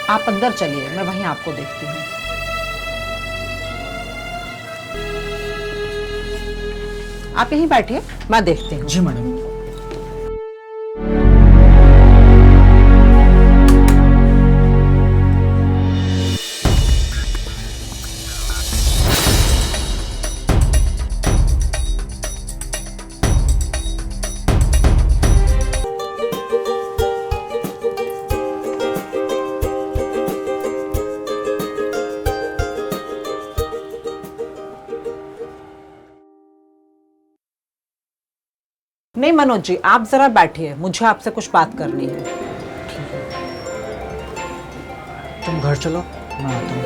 आप अंदर चलिए, मैं वहीं आपको देखती हूँ। आप यहीं बैठिए, मैं देखती हूँ। जी मैडम। नहीं मनोज जी, आप जरा बैठिए, मुझे आपसे कुछ बात करनी है। तुम घर चलो, मैं आता हूँ।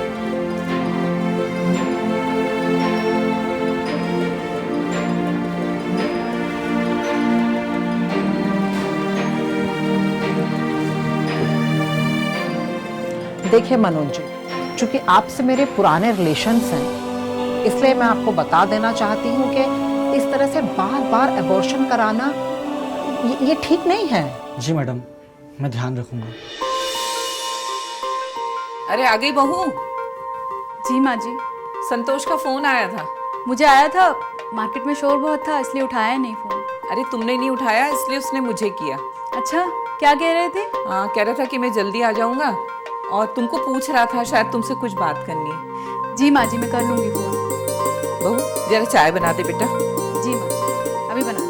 देखिए मनोज जी, चूंकि आपसे मेरे पुराने रिलेशंस हैं, इसलिए मैं आपको बता देना चाहती हूँ कि इस तरह से बार बार अबॉर्शन कराना ये ठीक नहीं है। जी मैडम, मैं ध्यान रखूंगा। अरे आ गई बहू। जी माँ जी। संतोष का फोन आया था। मुझे आया था, मार्केट में शोर बहुत था इसलिए उठाया नहीं फोन। अरे तुमने नहीं उठाया इसलिए उसने मुझे किया। अच्छा, क्या कह रहे थे? कह रहा था कि मैं जल्दी आ जाऊंगा और तुमको पूछ रहा था, शायद तुमसे कुछ बात करनी है। जी माँ जी, मैं कर लूंगी फोन। बहू जरा चाय बना दे बेटा। जी माँ जी, अभी बनाती हूँ।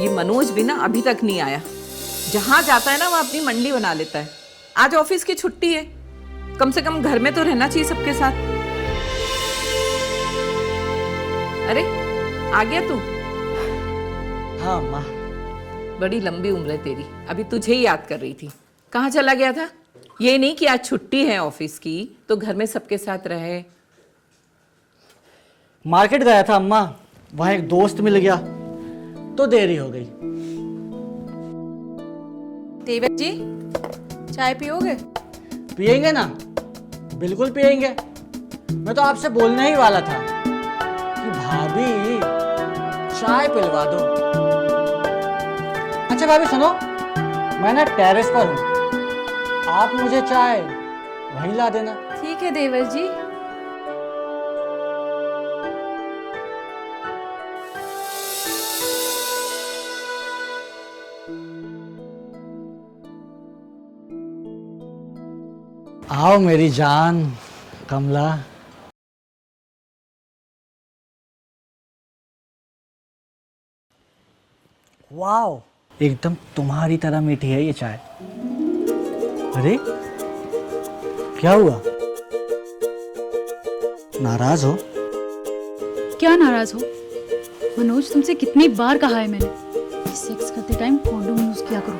ये मनोज भी ना अभी तक नहीं आया। जहां जाता है ना वहां अपनी मंडली बना लेता है। आज ऑफिस की छुट्टी है, कम से कम घर में तो रहना चाहिए सबके साथ। अरे आ गया तू? हाँ माँ। बड़ी लंबी उम्र है तेरी, अभी तुझे ही याद कर रही थी। कहाँ चला गया था? ये नहीं कि आज छुट्टी है ऑफिस की तो घर में सबके साथ रहे। मार्केट गया था अम्मा, वहाँ एक दोस्त मिल गया तो देरी हो गई। देवर जी, चाय पियोगे? पियेंगे ना, बिल्कुल पियेंगे। मैं तो आपसे बोलने ही वाला था कि भाभी चाय पिलवा दो। अच्छा भाभी सुनो, मैं ना टेरेस पर हूँ, आप मुझे चाय वहीं ला देना। ठीक है देवर जी। आओ मेरी जान कमला। वाओ, एकदम तुम्हारी तरह मीठी है ये चाय। अरे क्या हुआ, नाराज हो? क्या नाराज हो? मनोज, तुमसे कितनी बार कहा है मैंने कि सेक्स करते टाइम कॉन्डोम यूज किया करो,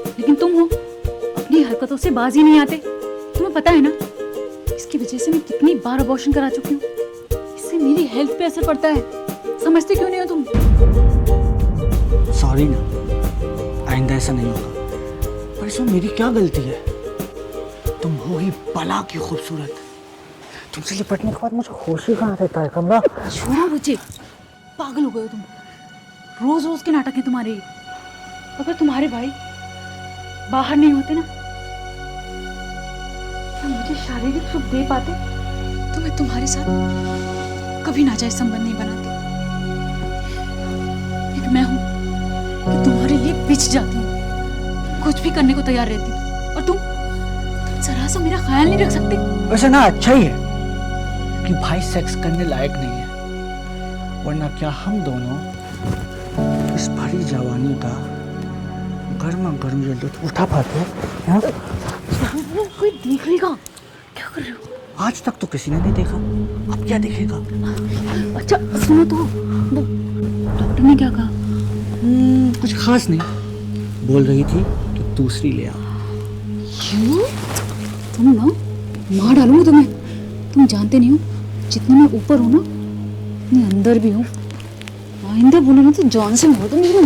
लेकिन तुम हो अपनी हरकतों से बाज ही नहीं आते। तुम्हें पता है ना इसकी वजह से मैं कितनी बार अबॉर्शन करा चुकी हूँ। इससे मेरी हेल्थ पे असर पड़ता है, समझते क्यों नहीं हो तुम? सॉरी ना, आइंदा ऐसा नहीं होगा। पर इसमें मेरी क्या गलती है? तुम हो ही बला की खूबसूरत। तुमसे लिपटने के बाद मुझे होश ही कहाँ रहता है कमला। छोड़ो मुझे, पागल हो गए हो तुम। रोज रोज के नाटक है तुम्हारे। अगर तुम्हारे भाई बाहर नहीं होते ना तो मुझे शारीरिक सुख दे पाते तो मैं तुम्हारे साथ कभी नाजायज संबंध नहीं बनाती। एक मैं हूं कि तुम्हारे लिए बिछ जाती हूँ, कुछ भी करने को तैयार रहती हूँ, और तुम जरा सा मेरा ख्याल नहीं रख सकते। वैसे ना अच्छा ही है कि भाई सेक्स करने लायक नहीं है, वरना क्या हम दोनों इस भरी जवानी का गर्मा गर्म ये लुत्फ उठा पाते हैं। कोई देख लेगा। क्या कर रहे हो? आज तक तो किसी ने नहीं देखा, अब क्या देखेगा? अच्छा सुनो तो, वो डॉक्टर ने क्या कहा? कुछ खास नहीं, बोल रही थी कि दूसरी ले आओ। क्यों? तुम ना मार डालूंगी तुम्हें। तुम जानते नहीं हो जितने मैं ऊपर हूँ ना उतनी अंदर भी हूँ। आइंदा बोले ना तो जान से मार दूंगी मैं।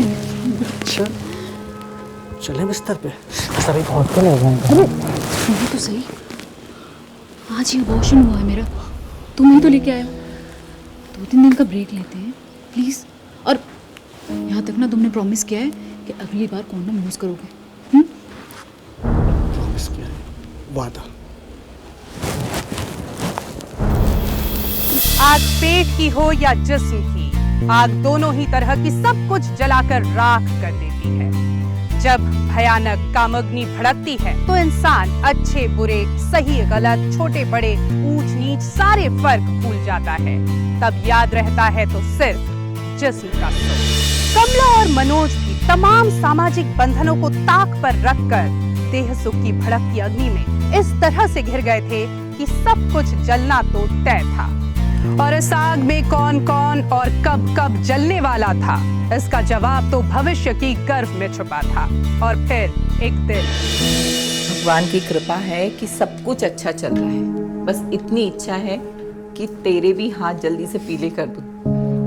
अच्छा चले बिस्तर पे, सभी बहुत के लग जाएंगे। सुनो तो सही, आज ही अबॉर्शन हुआ है मेरा, तुम ही तो लेके आए हो। 2-3 दिन का ब्रेक लेते हैं प्लीज। और यहाँ तक ना तुमने प्रॉमिस किया है कि अगली बार कॉन्डोम यूज करोगे। प्रॉमिस किया है, वादा। आग पेट की हो या जिस्म की, आग दोनों ही तरह की सब कुछ जलाकर राख कर देती है। जब भयानक कामअग्नि भड़कती है तो इंसान अच्छे बुरे, सही गलत, छोटे बड़े, ऊंच नीच सारे फर्क भूल जाता है। तब याद रहता है तो सिर्फ जिस्म का सुख। कमला और मनोज भी तमाम सामाजिक बंधनों को ताक पर रखकर देह सुख की भड़कती अग्नि में इस तरह से घिर गए थे कि सब कुछ जलना तो तय था। और इस आग में कौन कौन और कब कब जलने वाला था, इसका जवाब तो भविष्य की गर्भ में छुपा था। और फिर एक दिन भगवान की कृपा है कि सब कुछ अच्छा चल रहा है। बस इतनी इच्छा है कि तेरे भी हाथ जल्दी से पीले कर दूं।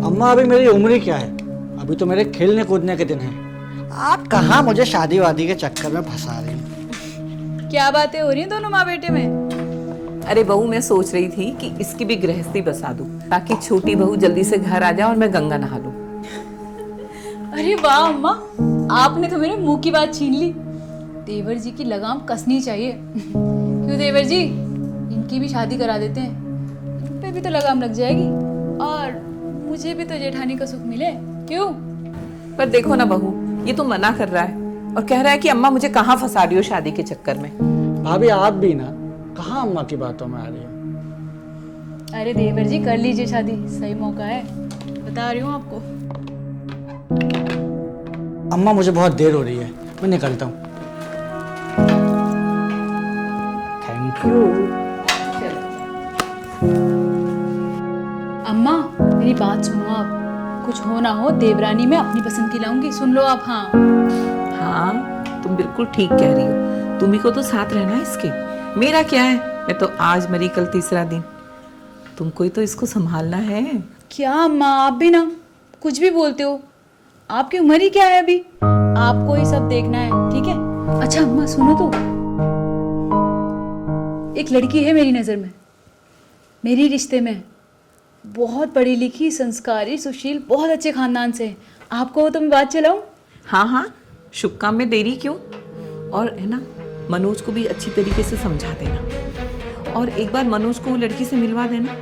अम्मा अभी मेरी उम्र ही क्या है, अभी तो मेरे खेलने कूदने के दिन हैं। आप कहाँ मुझे शादी वादी के चक्कर में फंसा रही हैं? क्या बातें हो रही हैं दोनों माँ बेटे में? अरे बहू, मैं सोच रही थी कि इसकी भी गृहस्थी बसा दूं ताकि छोटी बहू जल्दी से घर आ जाए और मैं गंगा नहा लूं। अरे वाह अम्मा, आपने तो मेरे मुंह की बात छीन ली। देवर जी की लगाम कसनी चाहिए। क्यों देवर जी, इनकी भी शादी करा देते हैं, इन पे भी तो लगाम लग जाएगी और मुझे भी तो जेठानी का सुख मिले। क्यों? पर देखो ना बहू, ये तो मना कर रहा है और कह रहा है कि अम्मा मुझे कहाँ फंसा रही हो शादी के चक्कर में। भाभी आप भी ना, कहाँ अम्मा की बातों में आ रही हो? अरे देवर जी कर लीजिए शादी, सही मौका है, बता रही हूँ आपको। अम्मा मुझे बहुत देर हो रही है, मैं निकलता हूँ। Thank you. अम्मा मेरी बात सुनो, आप कुछ हो ना हो देवरानी में अपनी पसंद की लाऊंगी, सुन लो आप। हाँ हाँ, तुम बिल्कुल ठीक कह रही हो। तुम्ही को तो साथ रहना है इसके, मेरा क्या है, मैं तो आज मरी कल तीसरा दिन। तुमको ही तो इसको संभालना है। क्या अम्मा, आप भी ना कुछ भी बोलते हो। आपकी उम्र ही क्या है अभी, आपको ही सब देखना है, ठीक है? अच्छा अम्मा सुनो तो, एक लड़की है मेरी नज़र में, मेरी रिश्ते में, बहुत पढ़ी लिखी, संस्कारी, सुशील, बहुत अच्छे खानदान से। आपको हो तो मैं बात चलाऊं? हाँ हाँ, शुभ काम में देरी क्यों। और है ना, मनोज को भी अच्छी तरीके से समझा देना और एक बार मनोज को वो लड़की से मिलवा देना।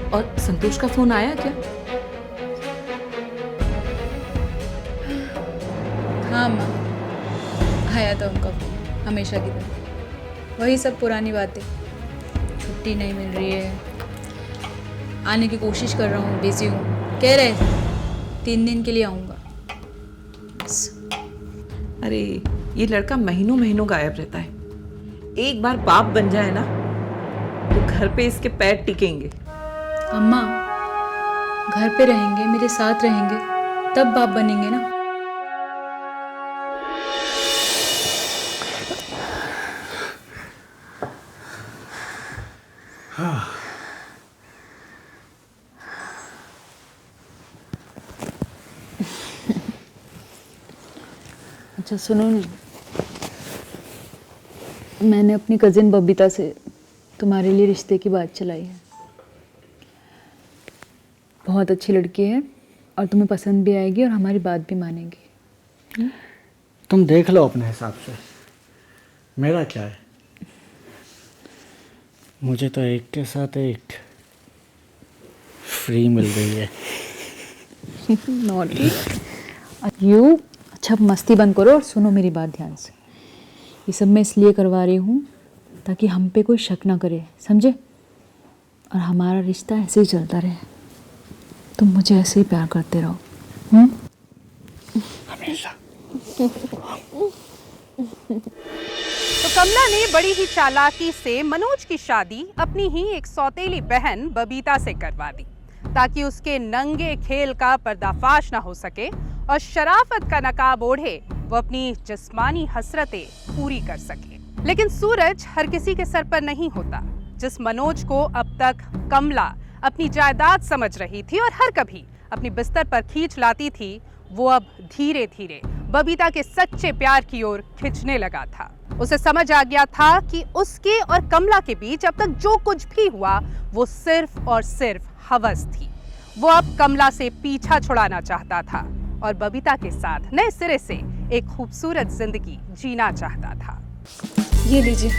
और संतोष का फोन आया क्या? हाँ अम्मा, आया था उनका फोन, हमेशा की तरह। वही सब पुरानी बातें, छुट्टी नहीं मिल रही है, आने की कोशिश कर रहा हूँ, बिजी हूँ। कह रहे थे 3 दिन के लिए आऊँगा बस। अरे ये लड़का महीनों महीनों गायब रहता है। एक बार बाप बन जाए ना तो घर पे इसके पैर टिकेंगे। अम्मा घर पे रहेंगे, मेरे साथ रहेंगे, तब बाप बनेंगे ना। अच्छा सुनो ना, मैंने अपनी कजिन बबीता से तुम्हारे लिए रिश्ते की बात चलाई है। बहुत अच्छी लड़की है और तुम्हें पसंद भी आएगी और हमारी बात भी मानेगी। तुम देख लो अपने हिसाब से, मेरा क्या है। मुझे तो एक के साथ एक फ्री मिल गई है। Naughty you. अच्छा मस्ती बंद करो और सुनो मेरी बात ध्यान से। ये सब मैं इसलिए करवा रही हूँ ताकि हम पे कोई शक ना करे, समझे? और हमारा रिश्ता ऐसे ही चलता रहे। तुम मुझे ऐसे ही प्यार करते रहो, हमेशा। तो कमला ने बड़ी ही चालाकी से मनोज की शादी अपनी ही एक सौतेली बहन बबीता से करवा दी ताकि उसके नंगे खेल का पर्दाफाश ना हो सके और शराफत का नकाब ओढ़े वो अपनी जिस्मानी हसरतें पूरी कर सके। लेकिन सूरज हर किसी के सर पर नहीं होता। जिस मनोज को अब तक कमला अपनी जायदाद समझ रही थी और हर कभी अपनी बिस्तर पर खींच लाती थी, वो अब धीरे धीरे बबीता के सच्चे प्यार की ओर खिंचने लगा था। उसे समझ आ गया था कि उसके और कमला के बीच अब तक जो कुछ भी हुआ वो सिर्फ और सिर्फ हवस थी। वो अब कमला से पीछा छुड़ाना चाहता था और बबीता के साथ नए सिरे से एक खूबसूरत जिंदगी जीना चाहता था। ये लीजिए।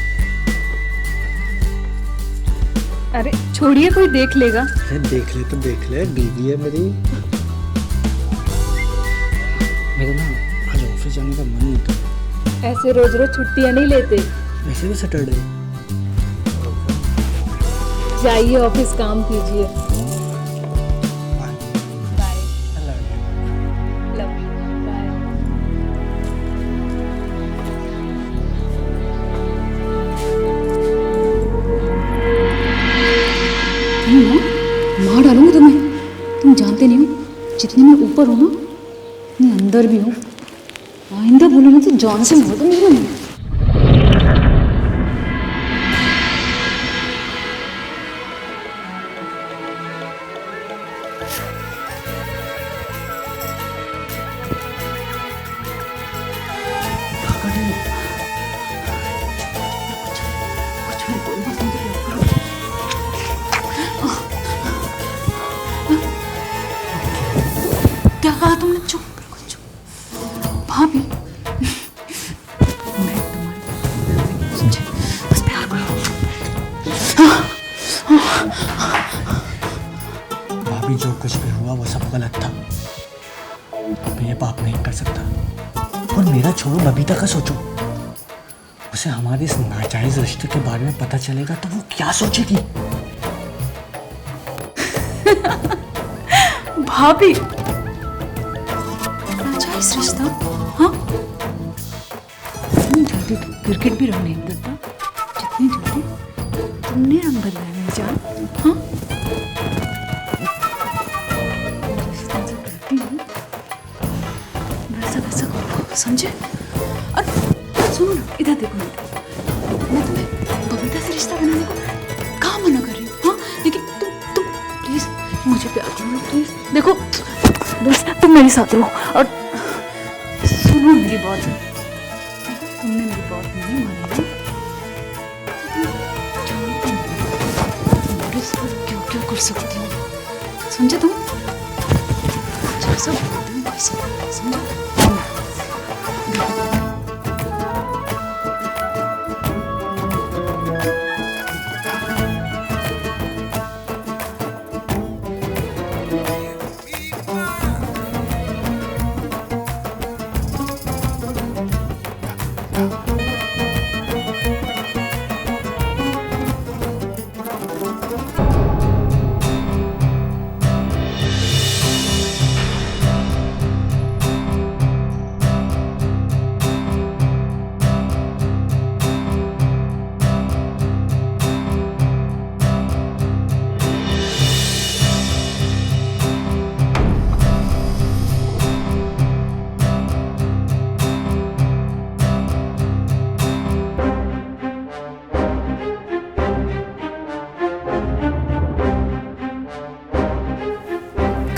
अरे छोड़िए, कोई देख लेगा। अरे देख ले तो देख ले, बीवी है मेरी। मेरा ना आज ऑफिस जाने का मन नहीं था। ऐसे रोज रोज छुट्टियां नहीं लेते। वैसे भी सैटरडे। जाइए ऑफिस, काम कीजिए। मार डालूंगी तुम्हें। तुम जानते नहीं हो, जितनी मैं ऊपर हूँ ना, उतनी अंदर भी हूँ। आइंदा बोलो ना तो जान से मार दूंगी मैं। क्या कहा तुमने? चुप, बिल्कुल चुप। भाभी, मैं तुम्हारी समझे, बस प्यार करो। भाभी जो कुछ भी हुआ वो सब गलत था। मैं ये पाप नहीं कर सकता। और मेरा छोड़ो, बबीता का सोचो। उसे हमारे इस नाजायज रिश्ते के बारे में पता चलेगा तो वो क्या सोचेगी? भाभी, नाजायज रिश्ता? हाँ, इतनी जल्दी तुम क्रिकेट भी रंग नहीं बदलता जितनी जल्दी तुमने रंग बदलाया मेरी जान। हाँ, जिस तरह से करती हूँ वैसा वैसा करो, समझे? और सुनो ना, इधर देखो ना, मैं तुम्हें बबीता से रिश्ता बनाने को कहाँ मना कर रही हूँ? हाँ, लेकिन तुम प्लीज मुझे प्यार करो प्लीज। देखो बस तुम मेरे साथ रहो और सुनो मेरी बात। तुमने मेरी बात नहीं मानी ना, तुम्हारे साथ क्या क्या कर सकती हूँ, समझे तुम? जैसा बोलती हूँ वैसे समझे?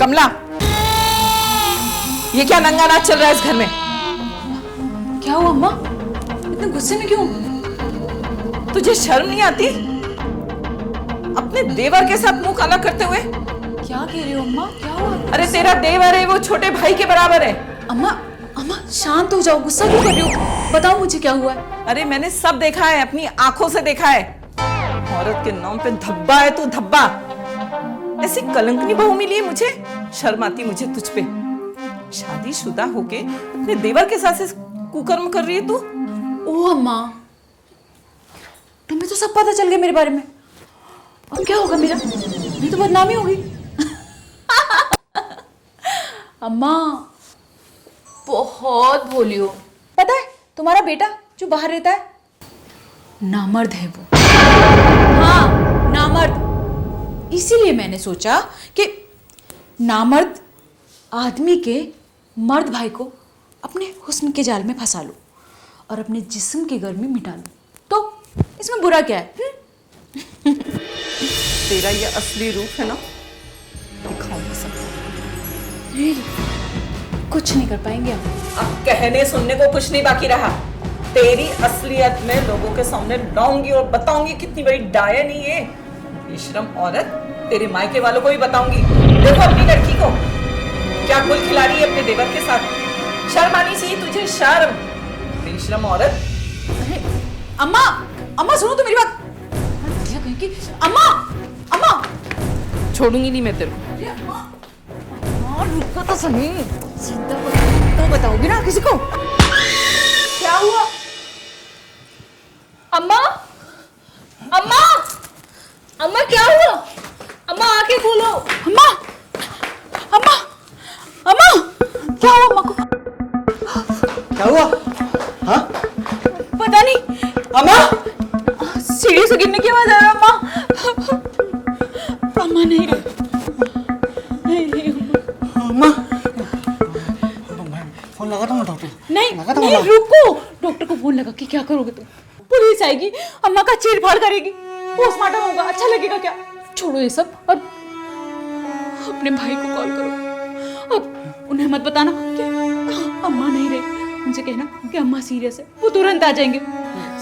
कमला, ये क्या नंगा नाच चल रहा है इस घर में? क्या हुआ अम्मा? इतने गुस्से में क्यों? तुझे शर्म नहीं आती अपने देवर के साथ मुंह काला करते हुए? क्या कह रही हो अम्मा? क्या हुआ? अरे तेरा देवर है, वो छोटे भाई के बराबर है। अम्मा, अम्मा शांत हो जाओ, गुस्सा क्यों कर रही हो? बताओ मुझे क्या हुआ है? अरे मैंने सब देखा है, अपनी आंखों से देखा है। औरत के नाम पे धब्बा है तू, धब्बा। ऐसी कलंकनी बहू मिली है मुझे, शर्म आती मुझे तुझ पे। शादीशुदा होके अपने देवर के साथ कुकर्म कर रही है तू। ओ अम्मा, तुम्हें तो सब पता चल गया मेरे बारे में। अब क्या होगा मेरा? मेरी तो बदनामी होगी। अम्मा बहुत भोली हो। पता है तुम्हारा बेटा जो बाहर रहता है, नामर्द है वो। हाँ, नामर्द। इसीलिए मैंने सोचा कि नामर्द आदमी के मर्द भाई को अपने हुस्न के जाल में फंसा लूं और अपने जिस्म की गर्मी मिटा लूं, तो इसमें बुरा क्या है? तेरा ये असली रूप है ना, दिखाऊंगी सबको। कुछ नहीं कर पाएंगे आप। अब कहने सुनने को कुछ नहीं बाकी रहा। तेरी असलियत में लोगों के सामने लाऊंगी और बताऊंगी कितनी बड़ी डायन ही है। बेशरम औरत, तेरे मायके वालों को भी बताऊंगी। देखो अपनी लड़की को क्या गुल खिला रही है अपने देवर के साथ। शर्म आनी चाहिए तुझे, शर्म, बेशरम औरत। अम्मा, अम्मा सुनो तो मेरी बात। क्या कहें कि अम्मा, अम्मा, छोड़ूंगी नहीं मैं तेरे को। और रुको तो सही। चिंता तो बताओगी ना किसी को? क्या हुआ? अम्मा, अम्मा, अम्मा क्या हुआ? अम्मा आके बोलो। अम्मा, अम्मा, अम्मा, क्या हुआ अम्मा को? क्या हुआ? हाँ पता नहीं। अम्मा, सीढ़ी से गिरने की आवाज आ रहा है अम्मा। अम्मा नहीं रही, नहीं रही अम्मा, फोन लगा दूंगा डॉक्टर। नहीं लगा दूंगा। नहीं, रुको। डॉक्टर को फोन लगा के क्या करोगे तुम? पुलिस आएगी, अम्मा का चीर-फाड़ करेगी, पोस्टमार्टम होगा, अच्छा लगेगा क्या? छोड़ो ये सब और अपने भाई को कॉल करो। अब उन्हें मत बताना कि अम्मा नहीं रही। उनसे कहना कि अम्मा सीरियस है, वो तुरंत आ जाएंगे।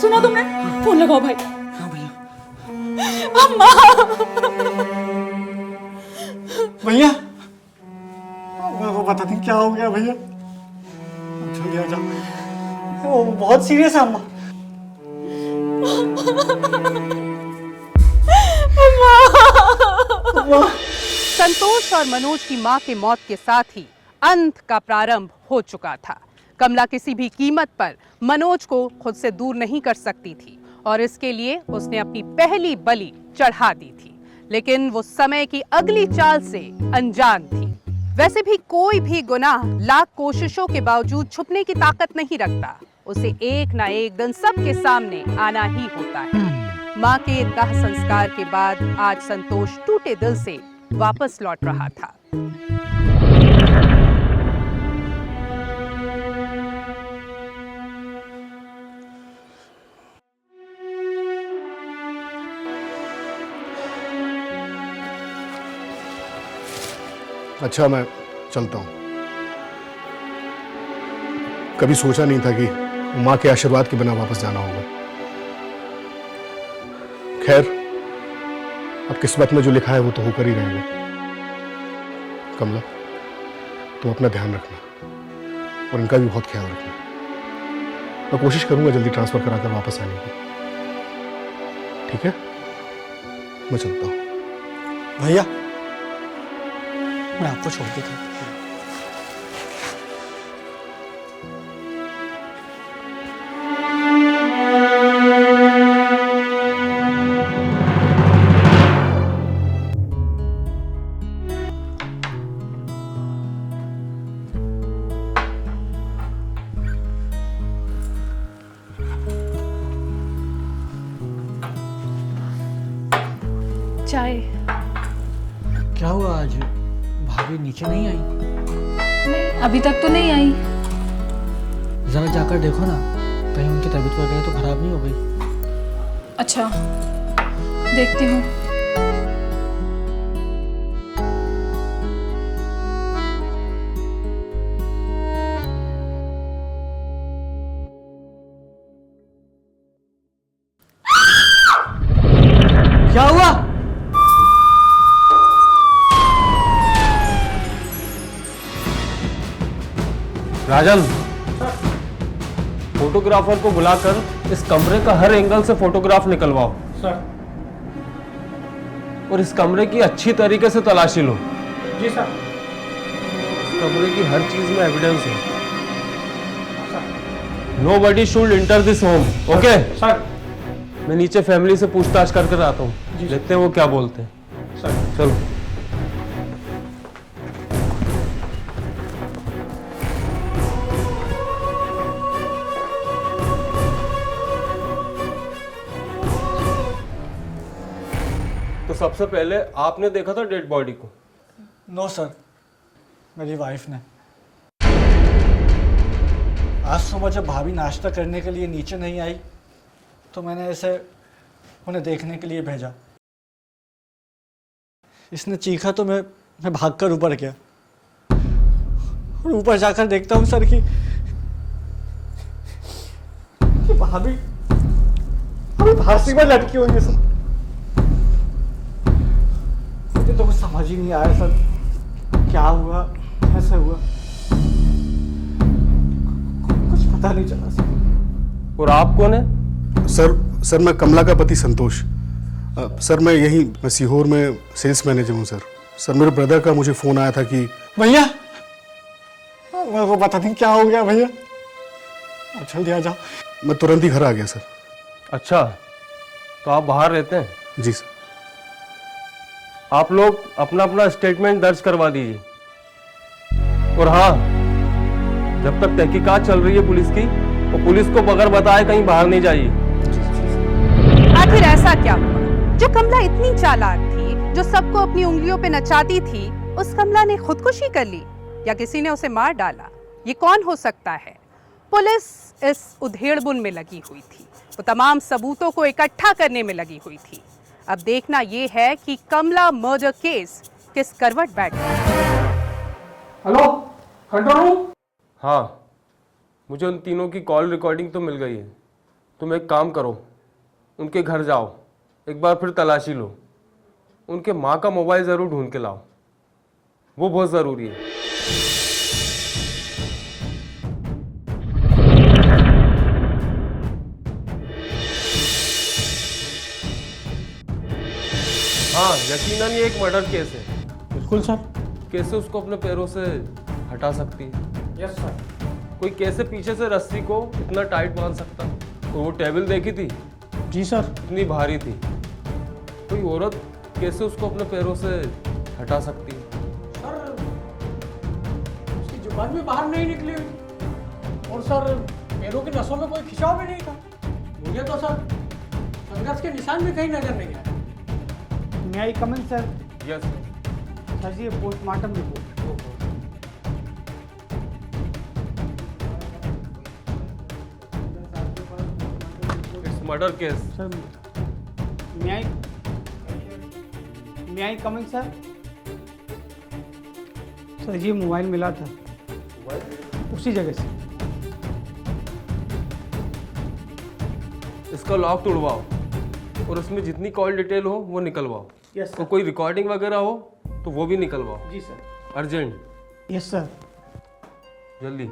सुना तुमने? फोन लगाओ भाई। हाँ भैया। अम्मा, भैया मेरे को पता नहीं क्या हो गया भैया, जल्दी आ जाओ, वो बहुत सीरियस है अम्मा। संतोष और मनोज की मां के मौत के साथ ही अंत का प्रारंभ हो चुका था। कमला किसी भी कीमत पर मनोज को खुद से दूर नहीं कर सकती थी और इसके लिए उसने अपनी पहली बलि चढ़ा दी थी, लेकिन वो समय की अगली चाल से अनजान थी। वैसे भी कोई भी गुनाह लाख कोशिशों के बावजूद छुपने की ताकत नहीं रखता, उसे एक ना एक दिन सबके सामने आना ही होता है। मां के दाह संस्कार के बाद आज संतोष टूटे दिल से वापस लौट रहा था। अच्छा मैं चलता हूँ। कभी सोचा नहीं था कि माँ के आशीर्वाद के बिना वापस जाना होगा। खैर, अब किस्मत में जो लिखा है वो तो होकर ही रहेगा। कमला, तुम अपना ध्यान रखना और इनका भी बहुत ख्याल रखना। मैं कोशिश करूंगा जल्दी ट्रांसफर कराकर वापस आने की। ठीक है, मैं चलता हूँ। भैया मैं आपको छोड़ देता हूँ। चाय। क्या हुआ आज भाभी नीचे नहीं आई? नहीं, अभी तक तो नहीं आई। जरा जाकर देखो ना, कहीं उनकी तबीयत वगैरह तो खराब नहीं हो गई। अच्छा, देखती हूँ। क्या हुआ? राजन, फोटोग्राफर को बुलाकर इस कमरे का हर एंगल से फोटोग्राफ निकलवाओ। सर। और इस कमरे की अच्छी तरीके से तलाशी लो। जी सर। इस कमरे की हर चीज में एविडेंस है। Nobody should enter this home, okay? Sir. मैं नीचे फैमिली से पूछताछ करके आता हूँ, देखते हैं वो क्या बोलते हैं। सर। चलो। तो सबसे पहले आपने देखा था डेड बॉडी को? नो सर, मेरी वाइफ ने। आज सुबह जब भाभी नाश्ता करने के लिए नीचे नहीं आई तो मैंने इसे उन्हें देखने के लिए भेजा। इसने चीखा तो मैं भागकर ऊपर गया और ऊपर जाकर देखता हूँ सर कि भाभी फांसी में लटकी हुई है सर। मुझे तो कुछ समझ ही नहीं आया सर, क्या हुआ, कैसे हुआ। पता नहीं चला सर। और आप कौन है? सर मैं कमला का पति संतोष। सर मैं सीहोर में सेल्स मैनेजर हूँ सर मेरे ब्रदर का मुझे फ़ोन आया था कि भैया मेरे को पता नहीं क्या हो गया भैया, आप जल्दी आ जाओ। मैं तुरंत ही घर आ गया सर। अच्छा, तो आप बाहर रहते हैं? जी सर। आप लोग अपना अपना स्टेटमेंट दर्ज करवा दीजिए। और हाँ, जब तक तहकीकात चल रही है पुलिस की, तो पुलिस को बगैर बताए कहीं बाहर नहीं जाइए। आखिर ऐसा क्या हुआ? जो कमला इतनी चालाक थी, जो सबको अपनी उंगलियों पे नचाती थी, उस कमला ने खुदकुशी कर ली या किसी ने उसे मार डाला? ये कौन हो सकता है? पुलिस इस उधेड़बुन में लगी हुई थी, वो तमाम सबूतों को इकट्ठा करने में लगी हुई थी। अब देखना ये है कि कमला मर्डर केस किस करवट बैठ गया। Hello control room. हाँ, मुझे उन तीनों की कॉल रिकॉर्डिंग तो मिल गई है। तुम एक काम करो, उनके घर जाओ, एक बार फिर तलाशी लो, उनके माँ का मोबाइल ज़रूर ढूंढ के लाओ, वो बहुत ज़रूरी है। हाँ, यकीनन ये एक मर्डर केस है। बिल्कुल सर। कैसे उसको अपने पैरों से हटा सकती है? Yes sir. कोई कैसे पीछे से रस्सी को इतना टाइट बांध सकता? और वो टेबल देखी थी? जी सर। इतनी भारी थी। कोई औरत कैसे उसको अपने पैरों से हटा सकती है? सर उसकी जुबान भी बाहर नहीं निकली हुई और सर पैरों की नसों में कोई खिंचाव भी नहीं था। मुझे तो सर संघर्ष के निशान भी कहीं नजर नहीं आए। May I come in, sir? Yes sir ji, postmortem report. It's murder case. Sir may I come in, sir? Sir ji mobile मिला था उसी जगह से। इसका लॉक तोड़वाओ और उसमें जितनी कॉल डिटेल हो वो निकलवाओ। यस तो सर। कोई रिकॉर्डिंग वगैरह हो तो वो भी निकलवाओ। जी सर। Urgent, yes sir. जल्दी।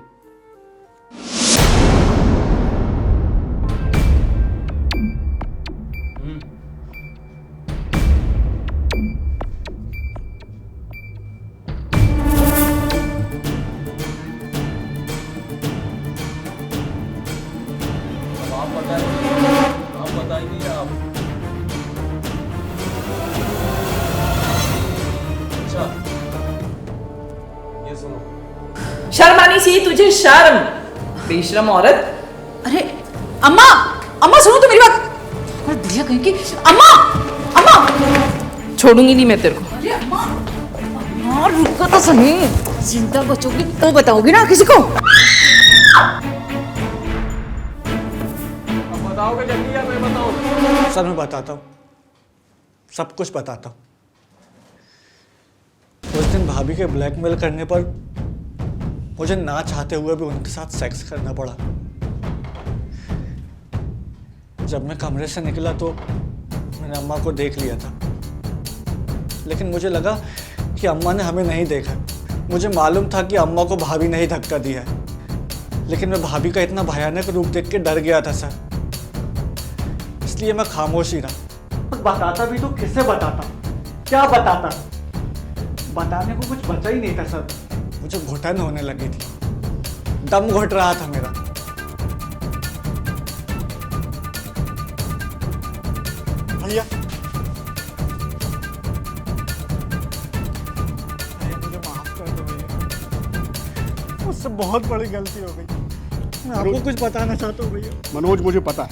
आप बताइए आप। अच्छा, ये सुनो। शर्म आनी चाहिए तुझे, शर्म, बेशरम औरत। अरे अम्मा, अम्मा सुनो तो मेरी बात। अरे बुढ़िया कहीं की। अम्मा, अम्मा। छोड़ूंगी नहीं मैं तेरे को। अरे अम्मा, अम्मा रुको तो सही। जिंदा बचोगी तो बताओगी ना किसी को। अब बताओगे जल्दी या मैं बताऊं? सर मैं बताता हूँ, सब कुछ बताता हूँ। उस दिन भाभी के ब्लैकमेल करने पर मुझे ना चाहते हुए भी उनके साथ सेक्स करना पड़ा। जब मैं कमरे से निकला तो मैंने अम्मा को देख लिया था, लेकिन मुझे लगा कि अम्मा ने हमें नहीं देखा। मुझे मालूम था कि अम्मा को भाभी ने ही धक्का दिया है, लेकिन मैं भाभी का इतना भयानक रूप देख के डर गया था सर, इसलिए मैं खामोश ही रहा। बताता भी तो किससे बताता, क्या बताता? बताने को कुछ बचा ही नहीं था सर। मुझे घुटन होने लगी थी, दम घुट रहा था मेरा। भैया मुझे माफ कर दो भैया, मुझसे बहुत बड़ी गलती हो गई। मैं आपको कुछ बताना चाहता हूँ भैया। मनोज, मुझे पता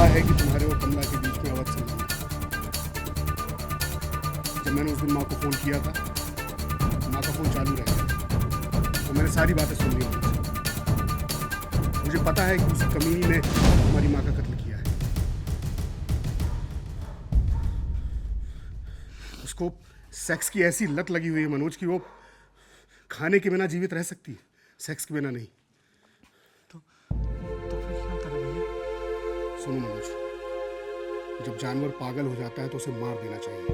है कि तुम्हारे और कमला के बीच में अवध संबंध है। जब मैंने उस दिन माँ को फोन किया था, माँ का फोन चालू रह गया, तो मैंने सारी बातें सुन ली उनसे। मुझे पता है कि उस कमीनी ने हमारी माँ का कत्ल किया है। उसको सेक्स की ऐसी लत लगी हुई है मनोज की वो खाने के बिना जीवित रह सकती है, सेक्स के बिना नहीं। तो फिर क्या करें भैया? सुनो मनोज, जब जानवर पागल हो जाता है तो उसे मार देना चाहिए।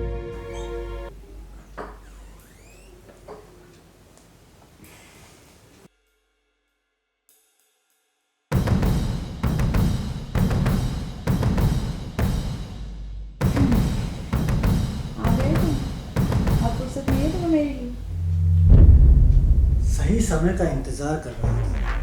सही समय का इंतजार कर रहा था।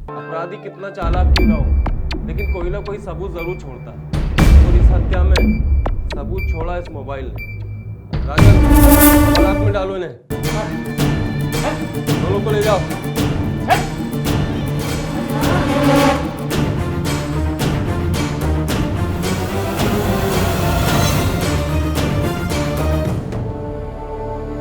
अपराधी कितना चालाक क्यों ना हो, लेकिन कोई ना कोई सबूत जरूर छोड़ता है, और इस हत्या में सबूत छोड़ा इस मोबाइल ने। राजन, हालात में डालो इन्हें, दोनों को ले जाओ।